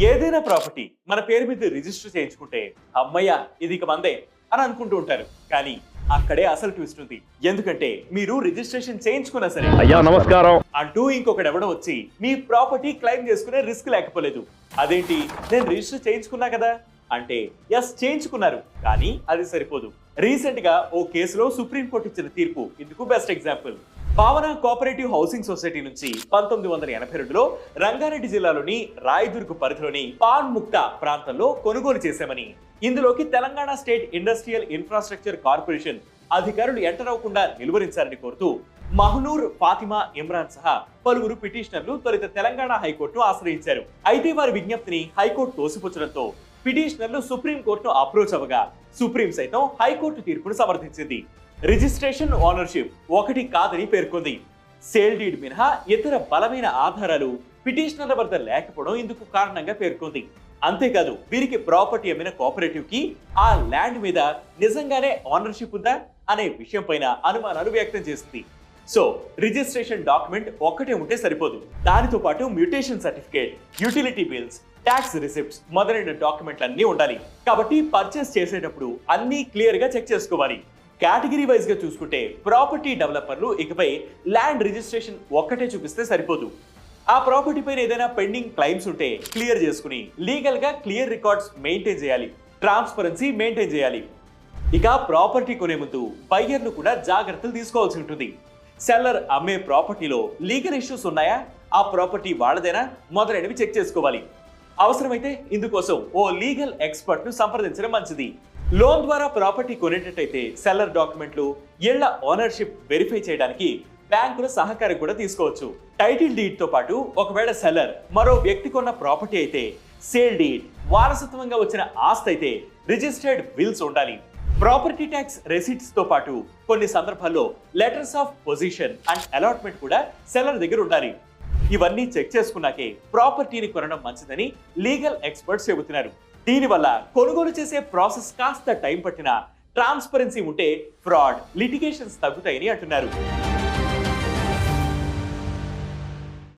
ఏదైనా ప్రాపర్టీ మన పేరు మీద రిజిస్టర్ చేయించుకుంటే అమ్మయ్య ఇది ఇక మందే అని అనుకుంటూ ఉంటారు. కానీ అక్కడే అసలు ట్విస్ట్ ఉంది. ఎందుకంటే మీరు రిజిస్ట్రేషన్ చేయించుకున్నా సరే అయ్యా నమస్కారం అంటూ ఇంకొకటి ఎవడో వచ్చి మీ ప్రాపర్టీ క్లెయిమ్ చేసుకునే రిస్క్ లేకపోలేదు. అదేంటి నేను రిజిస్టర్ చేయించుకున్నా కదా అంటే ఎస్ చేయించుకున్నారు, కానీ అది సరిపోదు. రీసెంట్ గా ఓ కేసులో సుప్రీంకోర్టు ఇచ్చిన తీర్పు ఇందుకు బెస్ట్ ఎగ్జాంపుల్. భావన కోఆపరేటివ్ హౌసింగ్ సొసైటీ నుంచి 1982లో రంగారెడ్డి జిల్లాలోని రాయదుర్గ్ పరిధిలోని పాన్ ముక్తా ప్రాంతంలో కొనుగోలు చేశామని, ఇందులోకి Telangana state industrial infrastructure corporation అధికారులు ఎంటర్ అవ్వకుండా నిలువరించారని కోరుతూ మహనూర్, ఫాతిమా, ఇమ్రాన్ సహా పలువురు పిటిషనర్లు తొలుత తెలంగాణ హైకోర్టును ఆశ్రయించారు. అయితే వారి విజ్ఞప్తిని హైకోర్టు తోసిపుచ్చడంతో పిటిషనర్లు సుప్రీంకోర్టును అప్రోచ్ అవ్వగా సుప్రీం సైతం హైకోర్టు తీర్పును సమర్థించింది. రిజిస్ట్రేషన్ ఓనర్షిప్ ఒకటి కాదని పేర్కొంది. సేల్ డీడ్ మినహా ఇతర బలమైన ఆధారాలు పిటిషనర్ల వద్ద లేకపోవడం ఇందుకు కారణంగా పేర్కొంది. అంతేకాదు వీరికి ప్రాపర్టీ అమ్మిన కోఆపరేటివ్ కి ఆ ల్యాండ్ మీద నిజంగానే ఓనర్షిప్ ఉందా అనే విషయం పైన అనుమానాలు వ్యక్తం చేసింది. సో రిజిస్ట్రేషన్ డాక్యుమెంట్ ఒక్కటే ఉంటే సరిపోదు, దానితో పాటు mutation certificate, utility bills, tax receipts మొదలైన డాక్యుమెంట్లు అన్నీ ఉండాలి. కాబట్టి పర్చేస్ చేసేటప్పుడు అన్నీ క్లియర్ గా చెక్ చేసుకోవాలి. కేటగిరీ వైజ్ గా చూసుకుంటే ప్రాపర్టీ డెవలపర్లు ఇకపై ల్యాండ్ రిజిస్ట్రేషన్ ఒక్కటే చూపిస్తే సరిపోదు. ఆ ప్రాపర్టీ పైన ఏదైనా పెండింగ్ క్లైమ్స్ ఉంటే క్లియర్ చేసుకుని లీగల్ గా క్లియర్ రికార్డ్స్ మెయింటైన్ చేయాలి, ట్రాన్స్పరెన్సీ మెయింటైన్ చేయాలి. ఇక ప్రాపర్టీ కొనే ముందు బయ్యర్లు కూడా జాగ్రత్తలు తీసుకోవాల్సి ఉంటుంది. సెల్లర్ అమ్మే ప్రాపర్టీలో లీగల్ ఇష్యూస్ ఉన్నాయా, ఆ ప్రాపర్టీ వాళ్ళదేనా మొదలైనవి చెక్ చేసుకోవాలి. అవసరమైతే ఇందుకోసం ఓ లీగల్ ఎక్స్పర్ట్ ను సంప్రదించడం మంచిది. లోన్ ద్వారా ప్రాపర్టీ కొనేటట్టయితే సెల్లర్ డాక్యుమెంట్లు, ఇళ్ల ఓనర్షిప్ వెరిఫై చేయడానికి బ్యాంకుల సహకారం కూడా తీసుకోవచ్చు. టైటిల్ డీడ్ తో పాటు ఒకవేళ సెల్లర్ మరో వ్యక్తి కొన్న ప్రాపర్టీ అయితే సేల్ డీడ్, వారసత్వంగా వచ్చిన ఆస్తి అయితే రిజిస్టర్డ్ విల్స్ ఉండాలి. ప్రాపర్టీ ట్యాక్స్ రెసిట్స్ తో పాటు కొన్ని సందర్భాల్లో letters of position and allotment కూడా సెల్లర్ దగ్గర ఉండాలి. ఇవన్నీ చెక్ చేసుకున్నాకే ప్రాపర్టీని కొనడం మంచిదని లీగల్ ఎక్స్పర్ట్స్ చెబుతున్నారు. దీనివల్ల కొనుగోలు చేసే ప్రాసెస్ కాస్త టైం పట్టినా ట్రాన్స్పరెన్సీ ఉంటే ఫ్రాడ్, లిటిగేషన్స్ తగ్గుతాయని అంటున్నారు.